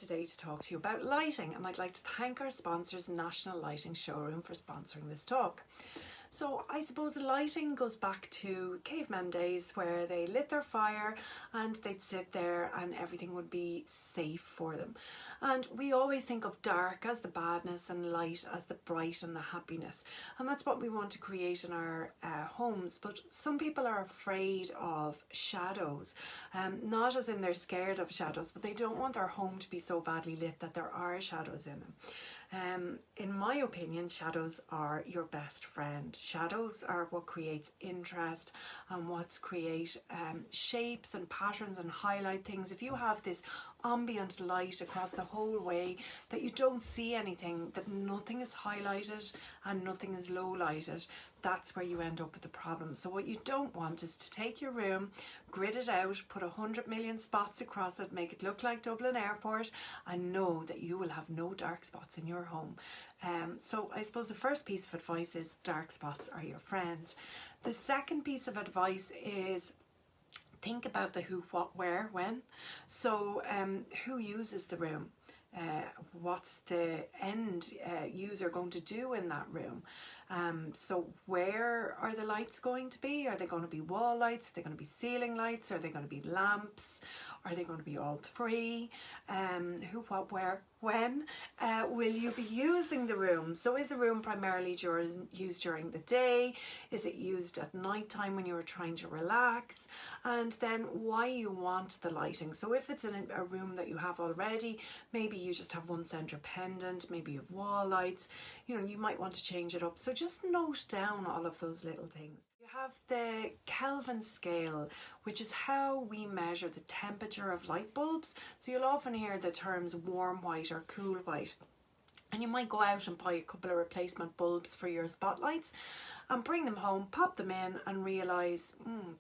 today to talk to you about lighting, and I'd like to thank our sponsors, National Lighting Showroom, for sponsoring this talk. So I suppose lighting goes back to caveman days where they lit their fire and they'd sit there and everything would be safe for them. And we always think of dark as the badness and light as the bright and the happiness. And that's what we want to create in our homes. But some people are afraid of shadows. Not as in they're scared of shadows, but they don't want their home to be so badly lit that there are shadows in them. In my opinion, shadows are your best friend. Shadows are what creates interest and what create shapes and patterns and highlight things. If you have this ambient light across the whole way that you don't see anything, that nothing is highlighted and nothing is low lighted, that's where you end up with the problem. So what you don't want is to take your room, grid it out, put 100 million spots across it, make it look like Dublin Airport, and know that you will have no dark spots in your home. So I suppose the first piece of advice is dark spots are your friend. The second piece of advice is think about the who, what, where, when. So who uses the room? What's the end user going to do in that room? So where are the lights going to be? Are they going to be wall lights? Are they going to be ceiling lights? Are they going to be lamps? Are they going to be all three? Who, what, where, when will you be using the room? So is the room primarily used during the day? Is it used at night time when you're trying to relax? And then why you want the lighting. So if it's in a room that you have already, maybe you just have one center pendant, maybe you have wall lights, you know, you might want to change it up. So just note down all of those little things. You have the Kelvin scale, which is how we measure the temperature of light bulbs. So you'll often hear the terms warm white or cool white. And you might go out and buy a couple of replacement bulbs for your spotlights and bring them home, pop them in and realise,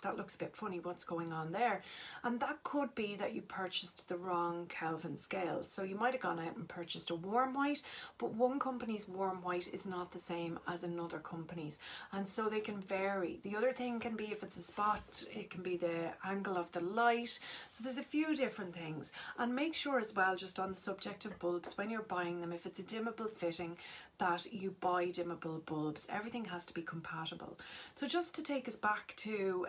that looks a bit funny, what's going on there? And that could be that you purchased the wrong Kelvin scale. So you might have gone out and purchased a warm white, but one company's warm white is not the same as another company's. And so they can vary. The other thing can be if it's a spot, it can be the angle of the light. So there's a few different things. And make sure as well, just on the subject of bulbs, when you're buying them, if it's a dimmable fitting, that you buy dimmable bulbs. Everything has to be compatible. So just to take us back to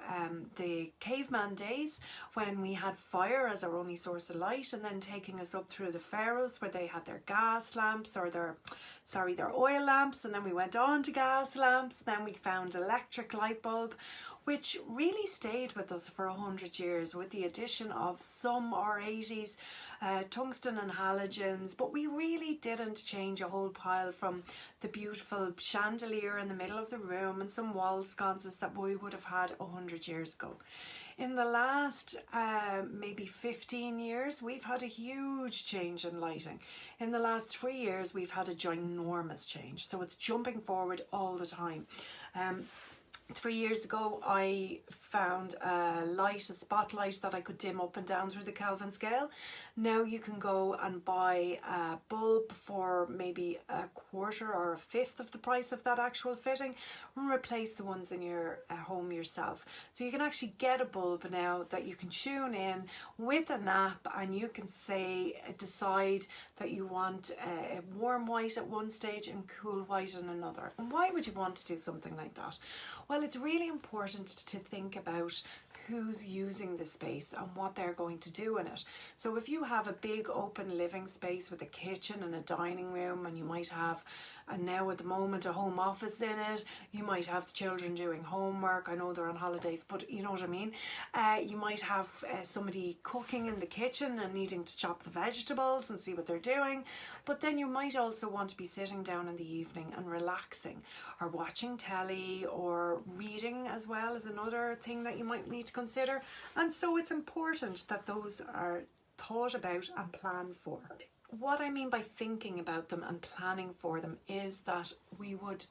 the caveman days when we had fire as our only source of light, and then taking us up through the pharaohs where they had their gas lamps or their oil lamps, and then we went on to gas lamps, then we found electric light bulb, which really stayed with us for 100 years with the addition of some R80s, tungsten and halogens, but we really didn't change a whole pile from the beautiful chandelier in the middle of the room and some wall sconces that we would have had 100 years ago. In the last maybe 15 years, we've had a huge change in lighting. In the last 3 years, we've had a ginormous change. So it's jumping forward all the time. 3 years ago, I found a spotlight that I could dim up and down through the Kelvin scale. Now you can go and buy a bulb for maybe a quarter or a fifth of the price of that actual fitting and replace the ones in your home yourself. So you can actually get a bulb now that you can tune in with an app, and you can decide that you want a warm white at one stage and cool white in another. And why would you want to do something like that? Well, it's really important to think about who's using the space and what they're going to do in it. So if you have a big open living space with a kitchen and a dining room, and you might have, and now at the moment, a home office in it, you might have the children doing homework. I know they're on holidays, but you know what I mean. You might have somebody cooking in the kitchen and needing to chop the vegetables and see what they're doing. But then you might also want to be sitting down in the evening and relaxing, or watching telly, or reading as well as another thing that you might need to consider. And so it's important that those are thought about and planned for. What I mean by thinking about them and planning for them is that we would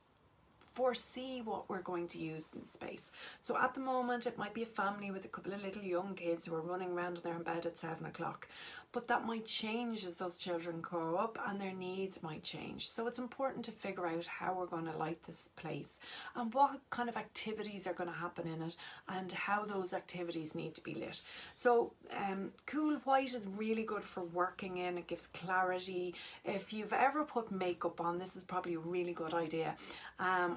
foresee what we're going to use in the space. So at the moment it might be a family with a couple of little young kids who are running around and they're in bed at 7 o'clock, but that might change as those children grow up and their needs might change. So it's important to figure out how we're going to light this place and what kind of activities are going to happen in it and how those activities need to be lit. So cool white is really good for working in. It gives clarity. If you've ever put makeup on, this is probably a really good idea,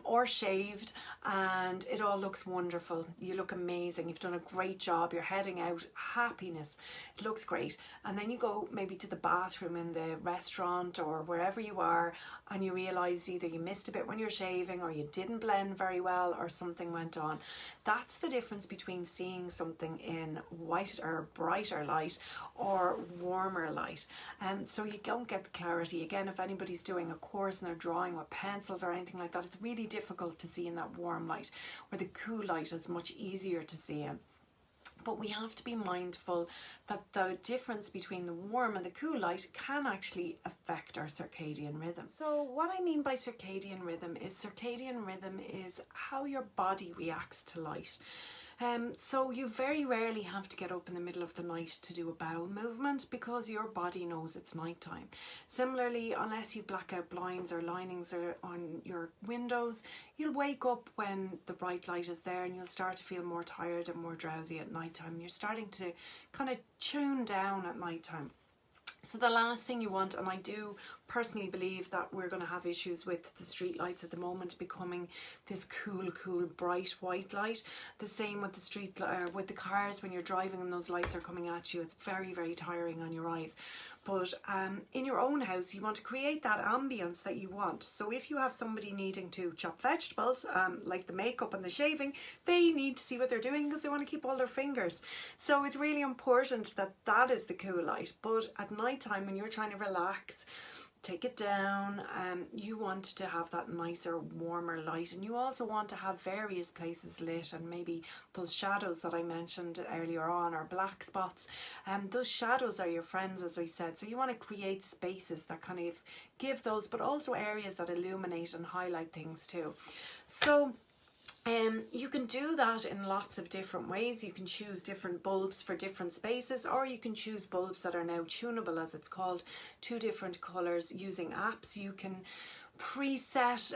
or shaved, and it all looks wonderful. You look amazing. You've done a great job. You're heading out, happiness. It looks great. And then you go maybe to the bathroom in the restaurant or wherever you are, and you realise either you missed a bit when you're shaving or you didn't blend very well or something went on. That's the difference between seeing something in white or brighter light or warmer light. And so you don't get the clarity. Again, if anybody's doing a course and they're drawing with pencils or anything like that, it's really difficult to see in that warm light, where the cool light is much easier to see in. But we have to be mindful that the difference between the warm and the cool light can actually affect our circadian rhythm. So what I mean by circadian rhythm is how your body reacts to light. So you very rarely have to get up in the middle of the night to do a bowel movement because your body knows it's nighttime. Similarly, unless you blackout blinds or linings are on your windows, you'll wake up when the bright light is there and you'll start to feel more tired and more drowsy at nighttime. You're starting to kind of tune down at nighttime. So the last thing you want, and I do personally believe that we're going to have issues with the street lights at the moment becoming this cool, bright white light. The same with the with the cars when you're driving and those lights are coming at you. It's very, very tiring on your eyes. But in your own house, you want to create that ambience that you want. So if you have somebody needing to chop vegetables, like the makeup and the shaving, they need to see what they're doing because they want to keep all their fingers. So it's really important that that is the cool light. But at night time, when you're trying to relax, take it down, you want to have that nicer, warmer light, and you also want to have various places lit, and maybe those shadows that I mentioned earlier on, or black spots, those shadows are your friends, as I said. So you want to create spaces that kind of give those, but also areas that illuminate and highlight things too. So you can do that in lots of different ways. You can choose different bulbs for different spaces, or you can choose bulbs that are now tunable, as it's called, 2 different colours using apps. You can preset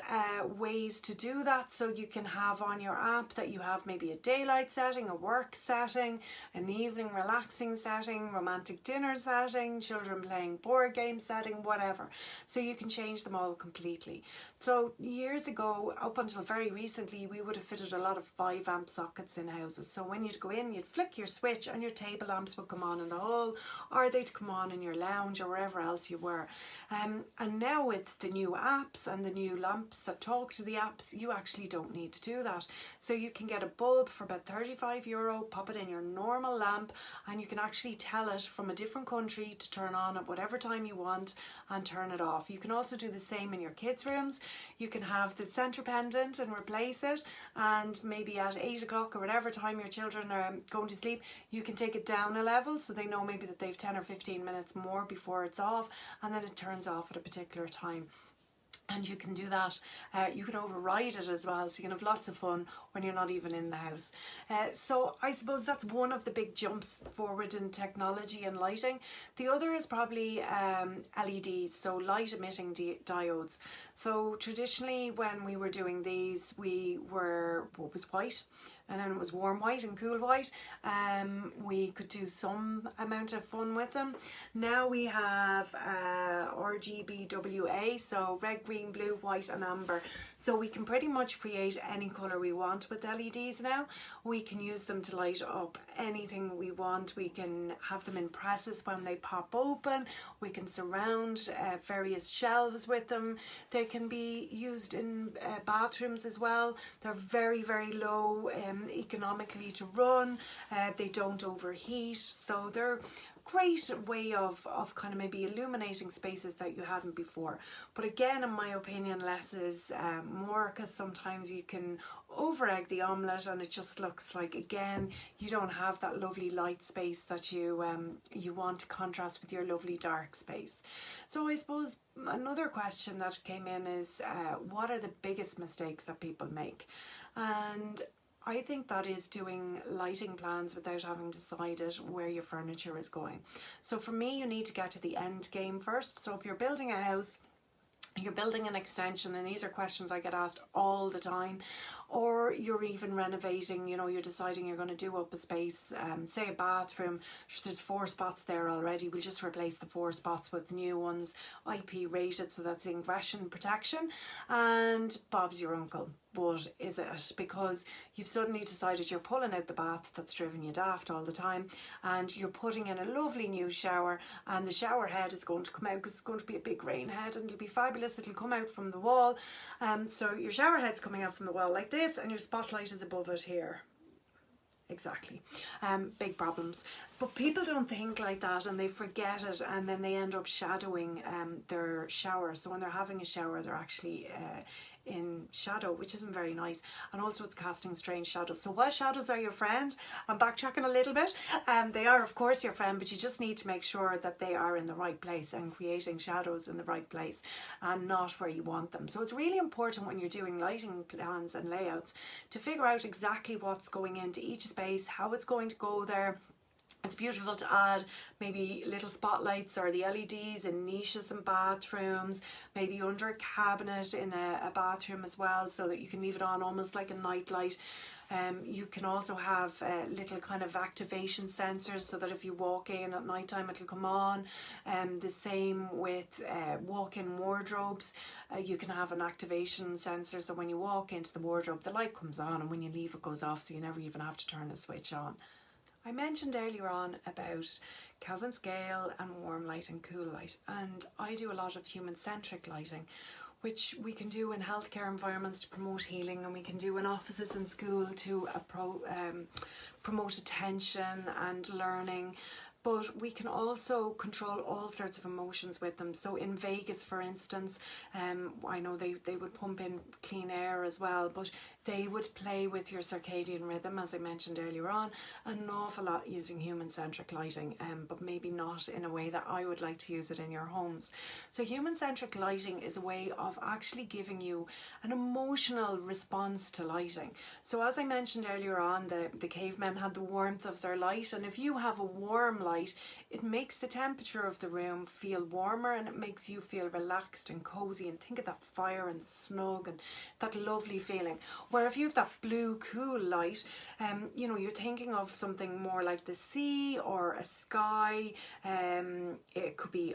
ways to do that, so you can have on your app that you have maybe a daylight setting, a work setting, an evening relaxing setting, romantic dinner setting, children playing board game setting, whatever. So you can change them all completely. So years ago, up until very recently, we would have fitted a lot of 5 amp sockets in houses. So when you'd go in, you'd flick your switch and your table lamps would come on in the hall, or they'd come on in your lounge or wherever else you were. And now with the new apps and the new lamps that talk to the apps, you actually don't need to do that. So you can get a bulb for about €35, pop it in your normal lamp, and you can actually tell it from a different country to turn on at whatever time you want and turn it off. You can also do the same in your kids' rooms. You can have the centre pendant and replace it, and maybe at 8 o'clock or whatever time your children are going to sleep, you can take it down a level so they know maybe that they've 10 or 15 minutes more before it's off, and then it turns off at a particular time. And you can do that. You can override it as well, so you can have lots of fun when you're not even in the house. So I suppose that's one of the big jumps forward in technology and lighting. The other is probably LEDs, so light emitting diodes. So traditionally when we were doing these, what was white, and then it was warm white and cool white. We could do some amount of fun with them. Now we have RGBWA, so red, green, blue, white and amber. So we can pretty much create any colour we want with LEDs now. We can use them to light up anything we want. We can have them in presses when they pop open. We can surround various shelves with them. They can be used in bathrooms as well. They're very, very low economically to run. They don't overheat, so they're great way of kind of maybe illuminating spaces that you hadn't before. But again, in my opinion, less is more, because sometimes you can over egg the omelette and it just looks like, again, you don't have that lovely light space that you want to contrast with your lovely dark space. So I suppose another question that came in is what are the biggest mistakes that people make? And I think that is doing lighting plans without having decided where your furniture is going. So for me, you need to get to the end game first. So if you're building a house, you're building an extension, and these are questions I get asked all the time, or you're even renovating, you know, you're deciding you're going to do up a space, say a bathroom, there's 4 spots there already, we'll just replace the 4 spots with new ones, IP rated, so that's ingression protection, and Bob's your uncle. But is it? Because you've suddenly decided you're pulling out the bath that's driven you daft all the time, and you're putting in a lovely new shower, and the shower head is going to come out because it's going to be a big rain head and it'll be fabulous. It'll come out from the wall. So your shower head's coming out from the wall like this, and your spotlight is above it here. Exactly. Big problems. But people don't think like that, and they forget it, and then they end up shadowing their shower. So when they're having a shower, they're actually in shadow, which isn't very nice, and also it's casting strange shadows. So while shadows are your friend, I'm backtracking a little bit, they are of course your friend, but you just need to make sure that they are in the right place and creating shadows in the right place and not where you want them. So it's really important when you're doing lighting plans and layouts to figure out exactly what's going into each space, how it's going to go there. It's beautiful to add maybe little spotlights or the LEDs in niches in bathrooms, maybe under a cabinet in a bathroom as well, so that you can leave it on almost like a night light. You can also have little kind of activation sensors, so that if you walk in at night time it'll come on. The same with walk-in wardrobes. You can have an activation sensor, so when you walk into the wardrobe the light comes on, and when you leave it goes off, so you never even have to turn the switch on. I mentioned earlier on about Kelvin scale and warm light and cool light, and I do a lot of human-centric lighting, which we can do in healthcare environments to promote healing, and we can do in offices and school to promote attention and learning. But we can also control all sorts of emotions with them. So in Vegas, for instance, I know they would pump in clean air as well, but they would play with your circadian rhythm, as I mentioned earlier on, an awful lot using human-centric lighting, but maybe not in a way that I would like to use it in your homes. So human-centric lighting is a way of actually giving you an emotional response to lighting. So as I mentioned earlier on, the cavemen had the warmth of their light, and if you have a warm light, it makes the temperature of the room feel warmer, and it makes you feel relaxed and cozy, and think of that fire and the snug and that lovely feeling. Where if you have that blue cool light, you know, you're thinking of something more like the sea or a sky. It could be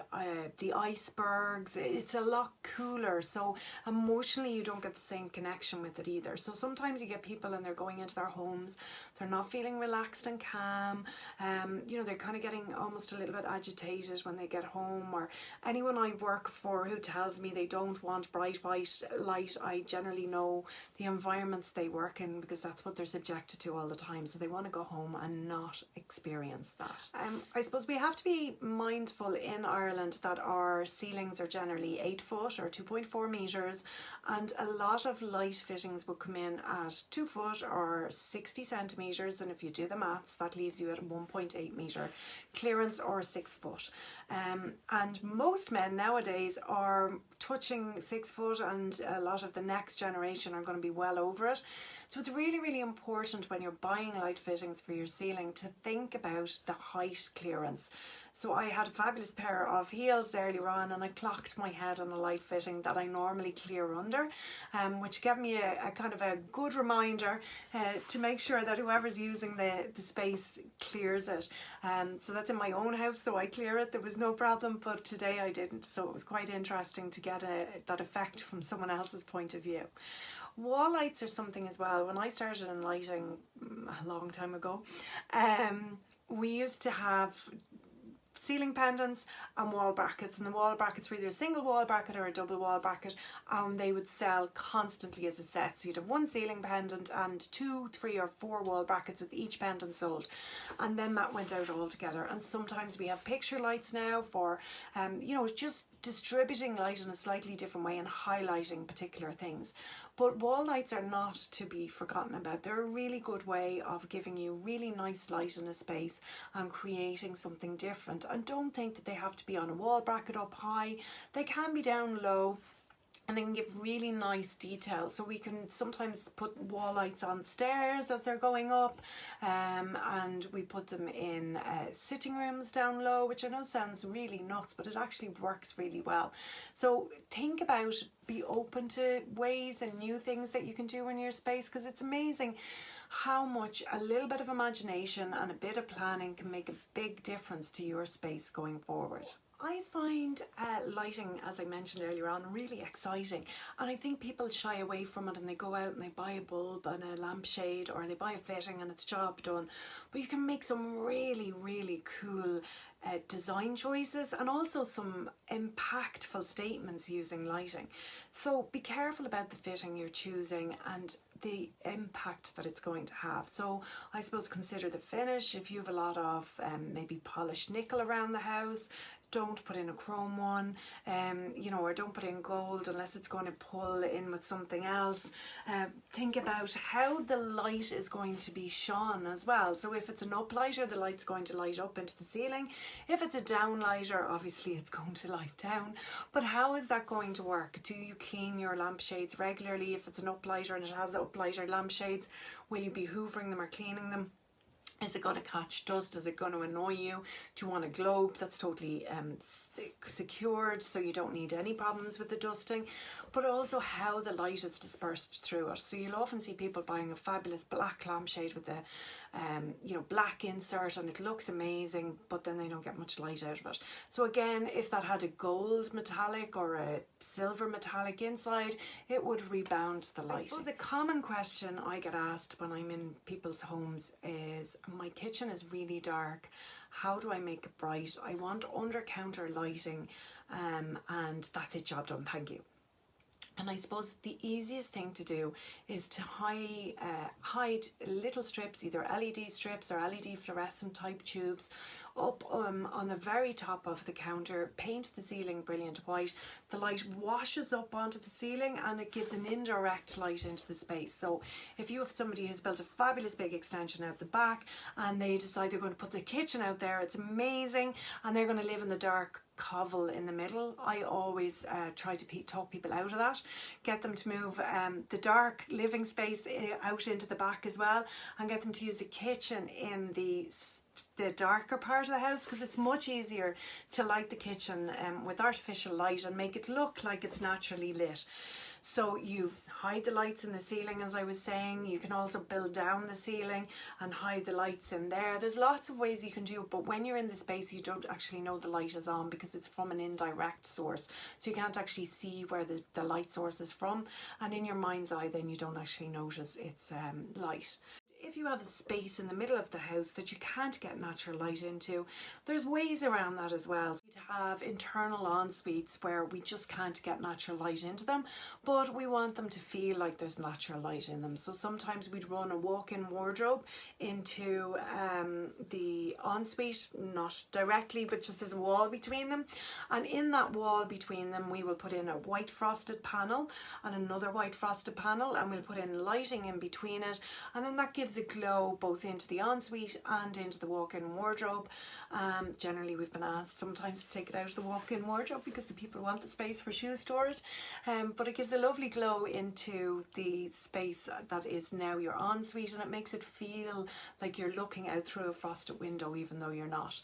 the icebergs. It's a lot cooler, so emotionally you don't get the same connection with it either. So sometimes you get people and they're going into their homes, they're not feeling relaxed and calm. You know, they're kind of getting almost a little bit agitated when they get home. Or anyone I work for who tells me they don't want bright white light, I generally know the environments they work in, because that's what they're subjected to all the time, so they want to go home and not experience that. I suppose we have to be mindful in Ireland that our ceilings are generally 8 foot or 2.4 metres, and a lot of light fittings will come in at 2 foot or 60 centimetres, and if you do the maths that leaves you at 1.8 metre clearance or 6 foot. And most men nowadays are touching 6 foot, and a lot of the next generation are going to be well over it. So it's really, really important when you're buying light fittings for your ceiling to think about the height clearance. So I had a fabulous pair of heels earlier on, and I clocked my head on a light fitting that I normally clear under, which gave me a kind of a good reminder to make sure that whoever's using the space clears it. So that's in my own house, so I clear it. There was no problem, but today I didn't. So it was quite interesting to get that effect from someone else's point of view. Wall lights are something as well. When I started in lighting a long time ago, we used to have ceiling pendants and wall brackets, and the wall brackets were either a single wall bracket or a double wall bracket, and they would sell constantly as a set. So you'd have one ceiling pendant and 2, 3 or 4 wall brackets with each pendant sold, and then that went out all together. And sometimes we have picture lights now for you know, just distributing light in a slightly different way and highlighting particular things. But wall lights are not to be forgotten about. They're a really good way of giving you really nice light in a space and creating something different. And don't think that they have to be on a wall bracket up high. They can be down low, and they can give really nice detail. So we can sometimes put wall lights on stairs as they're going up, and we put them in sitting rooms down low, which I know sounds really nuts, but it actually works really well. So think about, be open to ways and new things that you can do in your space, because it's amazing how much a little bit of imagination and a bit of planning can make a big difference to your space going forward. I find lighting, as I mentioned earlier on, really exciting, and I think people shy away from it and they go out and they buy a bulb and a lampshade, or they buy a fitting and it's job done. But you can make some really, really cool design choices and also some impactful statements using lighting. So be careful about the fitting you're choosing and the impact that it's going to have. So I suppose consider the finish. If you have a lot of maybe polished nickel around the house, don't put in a chrome one, you know, or don't put in gold unless it's going to pull in with something else. Think about how the light is going to be shone as well. So if it's an uplighter, the light's going to light up into the ceiling. If it's a downlighter, obviously it's going to light down. But how is that going to work? Do you clean your lampshades regularly? If it's an uplighter and it has uplighter lampshades, will you be hoovering them or cleaning them? Is it going to catch dust? Is it going to annoy you? Do you want a globe that's totally secured so you don't need any problems with the dusting? But also how the light is dispersed through it. So you'll often see people buying a fabulous black lampshade with a you know, black insert, and it looks amazing, but then they don't get much light out of it. So again, if that had a gold metallic or a silver metallic inside, it would rebound the light. I suppose a common question I get asked when I'm in people's homes is, my kitchen is really dark, how do I make it bright? I want under counter lighting, and that's it, job done, thank you. And I suppose the easiest thing to do is to hide little strips, either LED strips or LED fluorescent type tubes, up on the very top of the counter. Paint the ceiling brilliant white. The light washes up onto the ceiling and it gives an indirect light into the space. So if you have somebody who's built a fabulous big extension out the back and they decide they're going to put the kitchen out there, it's amazing, and they're going to live in the dark covel in the middle, I always try to talk people out of that, get them to move the dark living space out into the back as well, and get them to use the kitchen in the darker part of the house, because it's much easier to light the kitchen with artificial light and make it look like it's naturally lit. So you hide the lights in the ceiling, as I was saying. You can also build down the ceiling and hide the lights in there. There's lots of ways you can do it, but when you're in the space you don't actually know the light is on because it's from an indirect source. So you can't actually see where the light source is from, and in your mind's eye then you don't actually notice it's light. If you have a space in the middle of the house that you can't get natural light into, there's ways around that as well. So to have internal en-suites where we just can't get natural light into them, but we want them to feel like there's natural light in them. So sometimes we'd run a walk-in wardrobe into the ensuite, not directly, but just there's a wall between them. And in that wall between them, we will put in a white frosted panel and another white frosted panel, and we'll put in lighting in between it. And then that gives a glow both into the ensuite and into the walk-in wardrobe. Generally we've been asked sometimes to take it out of the walk-in wardrobe because the people want the space for shoe storage, but it gives a lovely glow into the space that is now your ensuite, and it makes it feel like you're looking out through a frosted window even though you're not.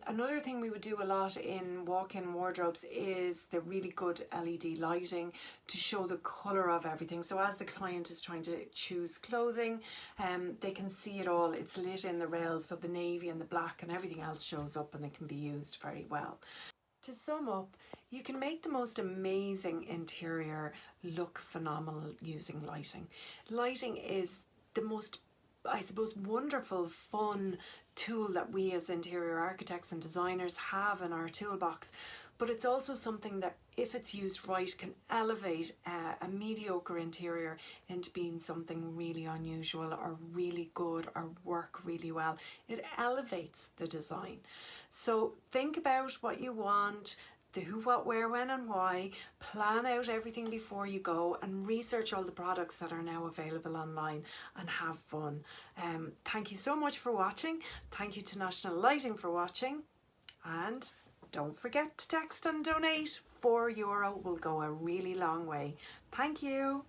Another thing we would do a lot in walk-in wardrobes is the really good LED lighting to show the colour of everything. So as the client is trying to choose clothing, they can see it all. It's lit in the rails, so the navy and the black and everything else shows up, and it can be used very well. To sum up, you can make the most amazing interior look phenomenal using lighting. Lighting is the most, I suppose, wonderful, fun tool that we as interior architects and designers have in our toolbox, but it's also something that, if it's used right, can elevate a mediocre interior into being something really unusual or really good or work really well. It elevates the design. So think about what you want, the who, what, where, when and why. Plan out everything before you go and research all the products that are now available online and have fun. Thank you so much for watching. Thank you to National Lighting for watching, and don't forget to text and donate. €4 will go a really long way. Thank you.